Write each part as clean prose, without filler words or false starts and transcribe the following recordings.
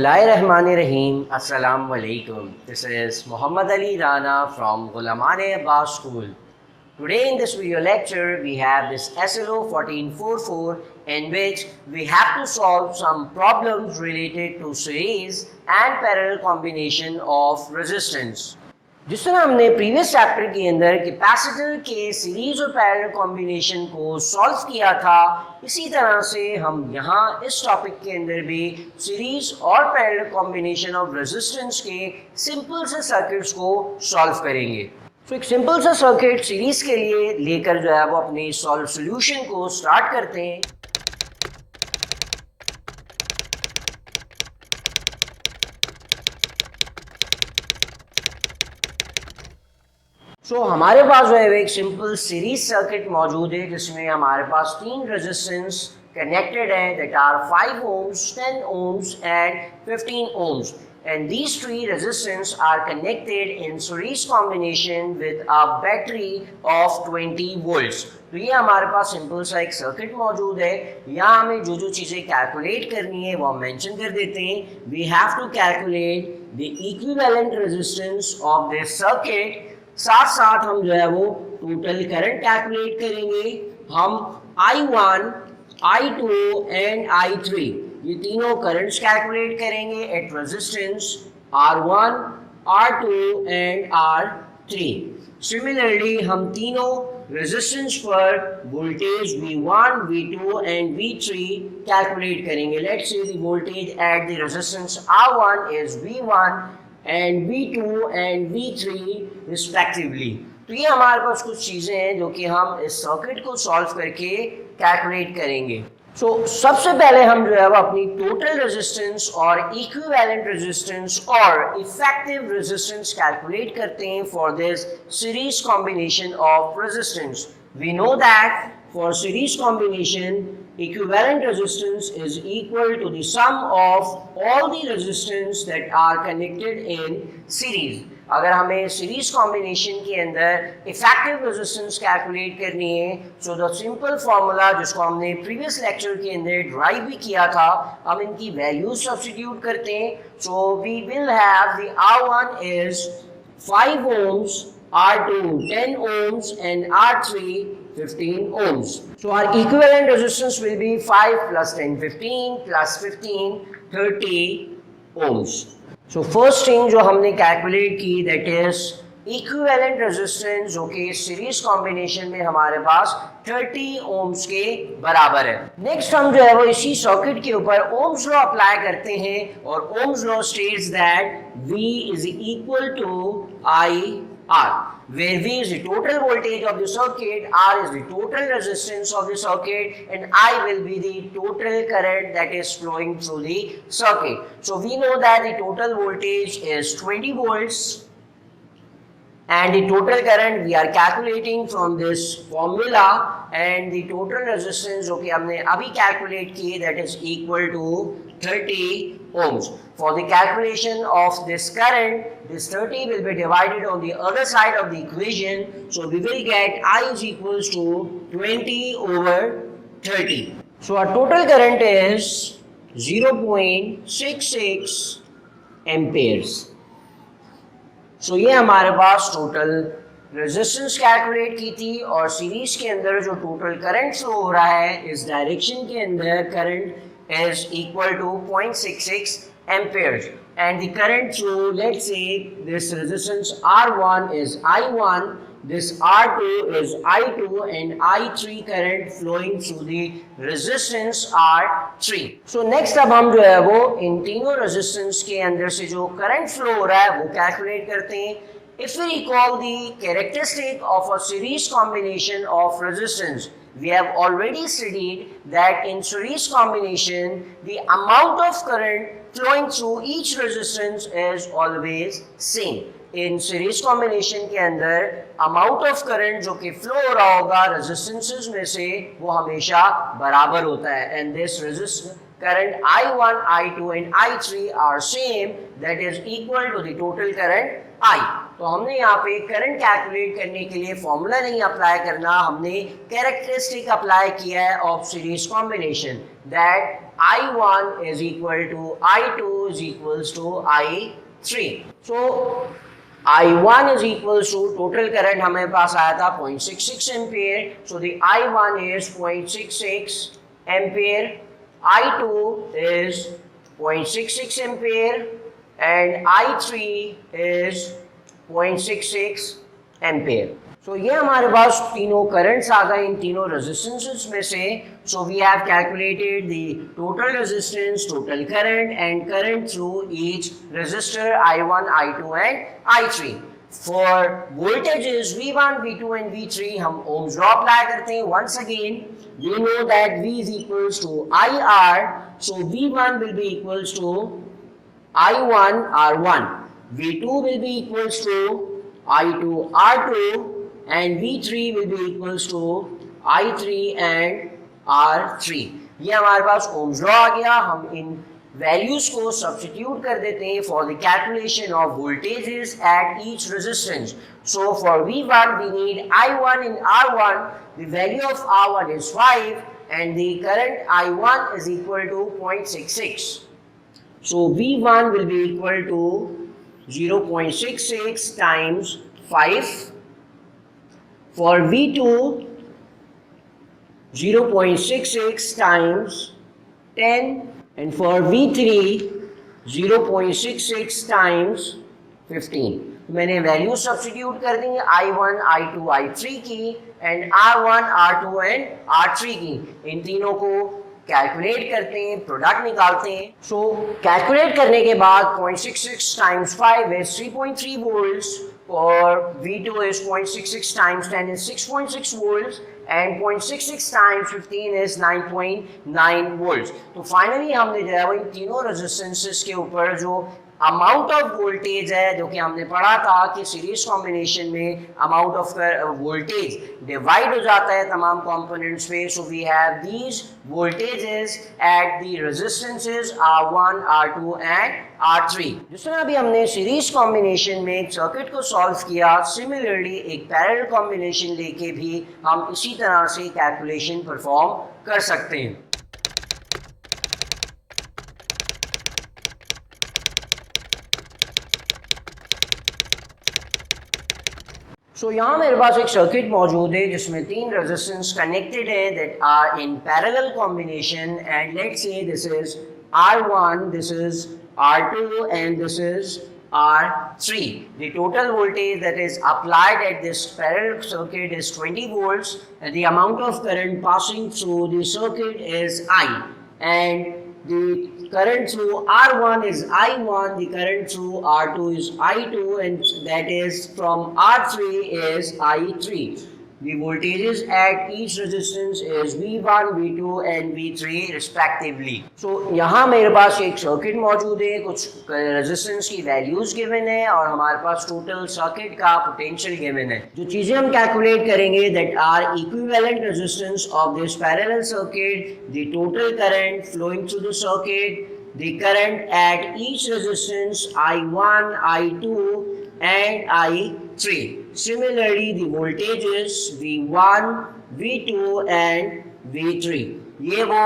Bismillahirrahmanirrahim. Assalamu alaikum. This is Muhammad Ali Rana from Ghulamane Abbas School. Today in this video lecture we have this S.L.O 1444 in which we have to solve some problems related to series and parallel combination of resistance. जिस तरह हमने previous chapter के अंदर capacitor के series और parallel combination को solve किया था, इसी तरह से हम यहाँ इस टॉपिक के अंदर भी सीरीज और पैरेलल कॉम्बिनेशन ऑफ रेजिस्टेंस के सिंपल से सर्किट्स को सॉल्व करेंगे। तो एक सिंपल सा सर्किट सीरीज के लिए लेकर जो है वो अपने सॉल्व सॉल्यूशन को स्टार्ट करते हैं। हमारे पास जो है एक सिंपल सीरीज सर्किट मौजूद है जिसमें हमारे पास तीन रेजिस्टेंस कनेक्टेड है that are 5 ohms, 10 ohms and 15 ohms, and these three resistors are connected in series combination with a battery of 20 volts. तो ये हमारे पास सिंपल सा एक सर्किट मौजूद है। यहाँ हमें जो चीज़ें कैलकुलेट करनी है वो हम मेंशन कर देते हैं। We have to calculate the equivalent resistance of this circuit, साथ साथ हम जो है वो टोटल करंट कैलकुलेट करेंगे। हम I1, I2 एंड I3 ये तीनों करंट्स कैलकुलेट करेंगे at resistance R1, R2 and R3। Similarly हम तीनों रेजिस्टेंस पर voltage V1, V2 and V3 calculate करेंगे। Let's say the voltage at the resistance R1 is V1 and V2 and V3 respectively। तो ये हमारे पास कुछ चीज़ें हैं जो कि हम इस सर्किट को सॉल्व करके कैलकुलेट करेंगे। सबसे पहले हम जो है वो अपनी टोटल रेजिस्टेंस और इक्विवेलेंट रेजिस्टेंस और इफेक्टिव रेजिस्टेंस कैलकुलेट करते हैं for this series combination of resistance. We know that for series combination, equivalent resistance is equal to the sum of all the resistance that are connected in series. अगर हमें series combination के अंदर effective resistance calculate करनी है, so the simple formula जिसको हमने previous lecture के अंदर ड्राइव भी किया था, हम इनकी वैल्यूज सब्स्टिट्यूट करते हैं। So we will have the R1 is 5 ohms, R2 10 ohms and R3 15 ohms. So our equivalent resistance will be 5 plus 10 15 plus 15 30 ohms. So first thing जो हमने कैलकुलेट की that is equivalent resistance जो कि series combination में हमारे पास 30 ohms के बराबर है। नेक्स्ट हम जो है वो इसी सर्किट के ऊपर ओम्स लॉ अप्लाई करते हैं और Ohm's law states that V is equal to IR, where V is the total voltage of the circuit, R is the total resistance of the circuit, and I will be the total current that is flowing through the circuit. So we know that the total voltage is 20 volts and the total current we are calculating from this formula, and the total resistance जो कि हमने अभी calculate की that is equal to 30 ohms. For the calculation of this current, this 30 will be divided on the other side of the equation, so we will get I is equals to 20 over 30. So our total current is 0.66 amperes. So ये हमारे पास total resistance calculate की थी और series के अंदर जो total current flow हो रहा है इस डायरेक्शन के अंदर current is equal to 0.66 amperes, and the current through, let's say this resistance R1 is I1, this R2 is I2 and I3 current flowing through the resistance R3. So next अब हम जो है वो इन तीनों resistance के अंदर से जो करंट फ्लो हो रहा है वो कैलकुलेट करते हैं। If we recall the characteristic of a series combination of resistance, we have already studied that in series combination the amount of current flowing through each resistance is always same. In series combination के अंदर amount of current जो कि flow हो रहा होगा resistances में से वो हमेशा बराबर होता है, and this resistance current I1, I2 and I3 are same, that is equal to the total current I. तो हमने यहाँ पे करंट कैलकुलेट करने के लिए फॉर्मूला नहीं अप्लाई करना, हमने कैरेक्टरिस्टिक अप्लाई किया है of series combination that I1 is equal to I2 is equals to I3. So I1 is equals to total current हमें पास आया था 0.66 ampere. So the I1 is 0.66 ampere, I2 is 0.66 ampere and I3 is 0.66 ampere. So ये हमारे पास तीनों currents आ गए इन तीनों resistances में से. So we have calculated the total resistance, total current and current through each resistor I1, I2 and I3. For voltages V1, V2 and V3 हम ohms law apply करते हैं. Once again we know that V is equals to IR, so V1 will be equals to I1 R1, V2 will be equals to I2 R2 and V3 will be equals to I3 and R3. ये हमारे पास ohms law आ गया. हम इन values को substitute कर देते हैं for the calculation of voltages at each resistance. So for V1 we need I1 in R1. The value of R1 is 5 and the current I1 is equal to 0.66. So V1 will be equal to 0.66 times 5. For V2, 0.66 times 10, and for V3, 0.66 times 15. मैंने value substitute कर दी I1, I2, I3 की and R1, R2 and R3 की. इन तीनों को calculate करते हैं, product निकालते हैं. सो कैलकुलेट करने के बाद 0.66 times 5 is 3.3 volts. For V2 is 0.66 times 10 is 6.6 volts and 0.66 times 15 is 9.9 volts. तो फाइनली हमने जो है वो इन तीनों रेजिस्टेंसेस के ऊपर जो अमाउंट ऑफ वोल्टेज है, जो कि हमने पढ़ा था कि सीरीज कॉम्बिनेशन में अमाउंट ऑफ वोल्टेज डिवाइड हो जाता है तमाम कंपोनेंट्स पे. So we have these voltages at the resistances R1, R2 and R3. जिस तरह अभी हमने सीरीज कॉम्बिनेशन में एक सर्किट को सॉल्व किया, सिमिलरली एक पैरेलल कॉम्बिनेशन लेके भी हम इसी तरह से कैलकुलेशन परफॉर्म कर सकते हैं. So यहाँ मेरे पास एक सर्किट मौजूद है जिसमें तीन रेजिस्टेंस कनेक्टेड है that are in parallel combination and let's say this is R1, this is R2 and this is R3. The total voltage that is applied at this parallel circuit is 20 volts and the amount of current passing through the circuit is I, and the current through R1 is I1, the current through R2 is I2 and that is from R3 is I3. The voltages at each resistance is V1, V2 and V3 respectively. So यहाँ मेरे पास एक circuit मौजूद है, कुछ resistance की values given है और हमारे पास टोटल सर्किट का पोटेंशियल गिवन है. जो चीजें हम कैलकुलेट करेंगे that are equivalent resistance of this parallel circuit, the total current flowing through the circuit, the current at each resistance I1, I2 and I3. Similarly, the voltages V1, V2 and V3. ये वो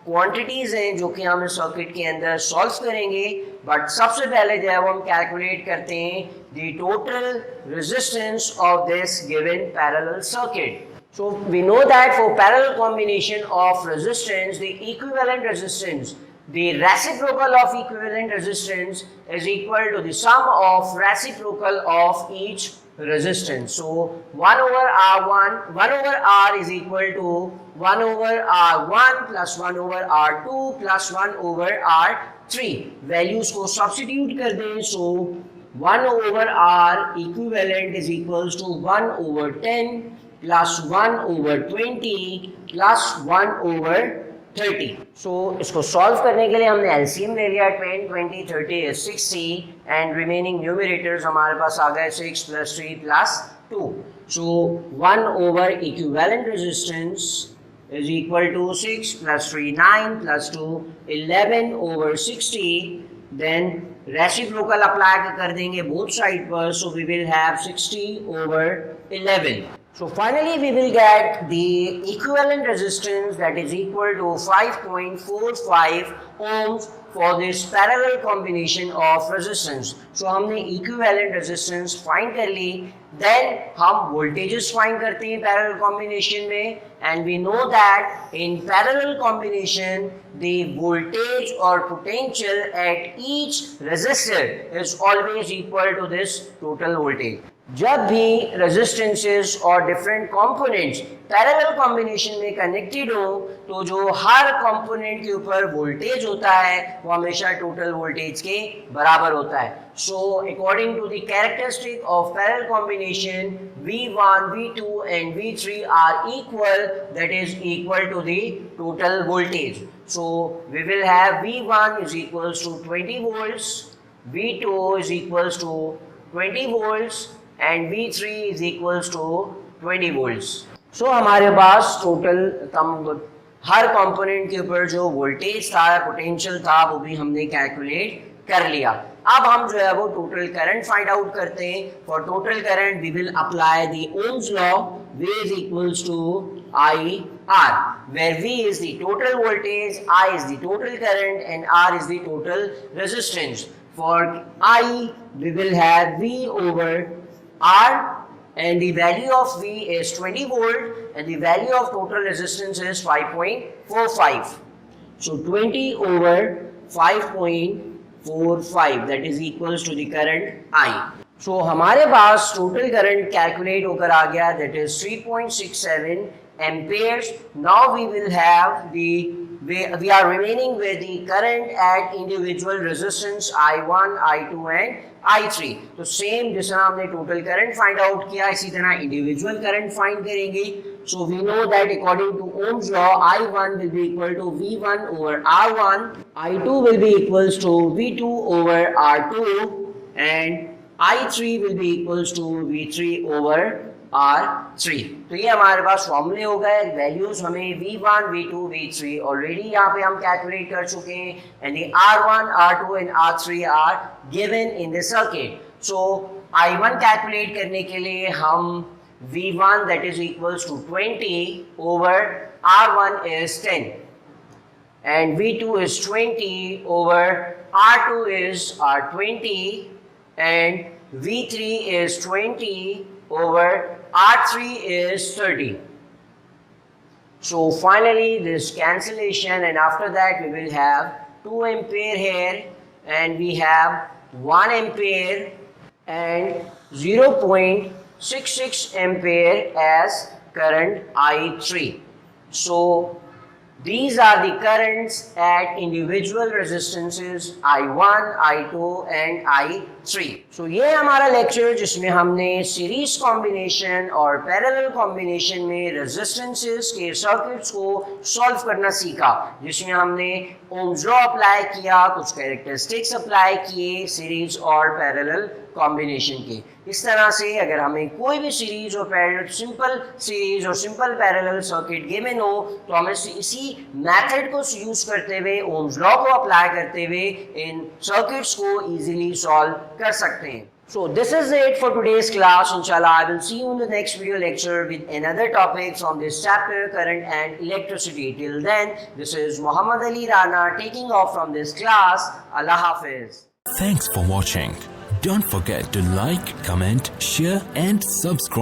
quantities हैं जो कि हम इस circuit के अंदर solve करेंगे. बट सबसे पहले जो है वो हम कैलकुलेट करते हैं the total resistance of this given parallel circuit. So we know that for parallel combination of resistance, the equivalent resistance, the reciprocal of equivalent resistance is equal to the sum of reciprocal of each resistance. So 1 over R1, 1 over R is equal to 1 over R1 plus 1 over R2 plus 1 over R3. Values को substitute कर दें. So 1 over R equivalent is equals to 1 over 10 plus 1 over 20 plus 1 over 30. So इसको solve करने के लिए हमने LCM ले लिया. 10, 20, 30 is 60 and remaining numerators हमारे पास आ गए 6 plus 3 plus 2. So 1 over equivalent resistance is equal to 6 plus 3 9 plus 2 11 over 60. Then reciprocal apply कर देंगे both side पर. So we will have 60 over 11. So finally we will get the equivalent resistance that is equal to 5.45 ohms for this parallel combination of resistance. So हमने equivalent resistance find कर ली, then हम voltages find करते हैं parallel combination में, and we know that in parallel combination the voltage or potential at each resistor is always equal to this total voltage. जब भी resistances और different components parallel combination में connected हो तो जो हर कंपोनेंट के ऊपर वोल्टेज होता है वो हमेशा टोटल वोल्टेज के बराबर होता है. So according to the characteristic of parallel combination V1, V2 and V3 are equal, that is equal to the total voltage. So we will have V1 is equals to 20 volts, V2 is equals to 20 volts and V3 is equals to 20 volts. So हमारे पास total हर component के ऊपर जो voltage था, potential था, वो भी हमने कैलकुलेट कर लिया. अब हम जो है वो टोटल करंट फाइंड आउट करते हैं. For total current we will apply the Ohm's law, V is equals to IR, where V is the total voltage, I is the total current and R is the total resistance. For I we will have V over R and the value of V is 20 volt and the value of total resistance is 5.45. So 20 over 5.45, that is equals to the current I. So हमारे पास total current calculate होकर आ गया, that is 3.67 amperes. Now we will have we are remaining with the current at individual resistance I1, I2 and I3. तो same जैसा हमने total current find out किया, इसी तरह individual current find करेंगे. So we know that according to Ohm's law I1 will be equal to V1 over R1, I2 will be equals to V2 over R2 and I3 will be equals to V3 over R3. तो ये हमारे पास फॉर्मूले हो गए. Values हमें V1, V2, V3 already यहाँ पे हम कैलकुलेट कर चुके हैं and the R1, R2 and R3 are given in the circuit. So I1 calculate करने के लिए हम V1 that is equals to 20 over R1 is 10 and V2 is 20 over R2 is R20 and V3 is 20 over R3 is 30. So finally this cancellation and after that we will have 2 ampere here and we have 1 ampere and 0.66 ampere as current I3. So these are the currents at individual resistances I1, I2 and I3. So ये हमारा lecture जिसमें हमने series combination और parallel combination में resistances के circuits को solve करना सीखा, जिसमें हमने ओम्स लॉ अप्लाई किया, कुछ कैरेक्टरिस्टिक्स अप्लाई किए सीरीज और पैरेलल कॉम्बिनेशन के. इस तरह से अगर हमें कोई भी सीरीज और पैरेलल, सिंपल सीरीज और सिंपल पैरेलल सर्किट गिवन हो तो हम इसी मेथड को यूज करते हुए, ओम्स लॉ को अप्लाई करते हुए इन सर्किट्स को इजीली सॉल्व कर सकते हैं. So this is it for today's class. Inshallah, I will see you in the next video lecture with another topic from this chapter, current and electricity. Till then, this is Muhammad Ali Rana taking off from this class. Allah Hafiz. Thanks for watching. Don't forget to like, comment, share and subscribe.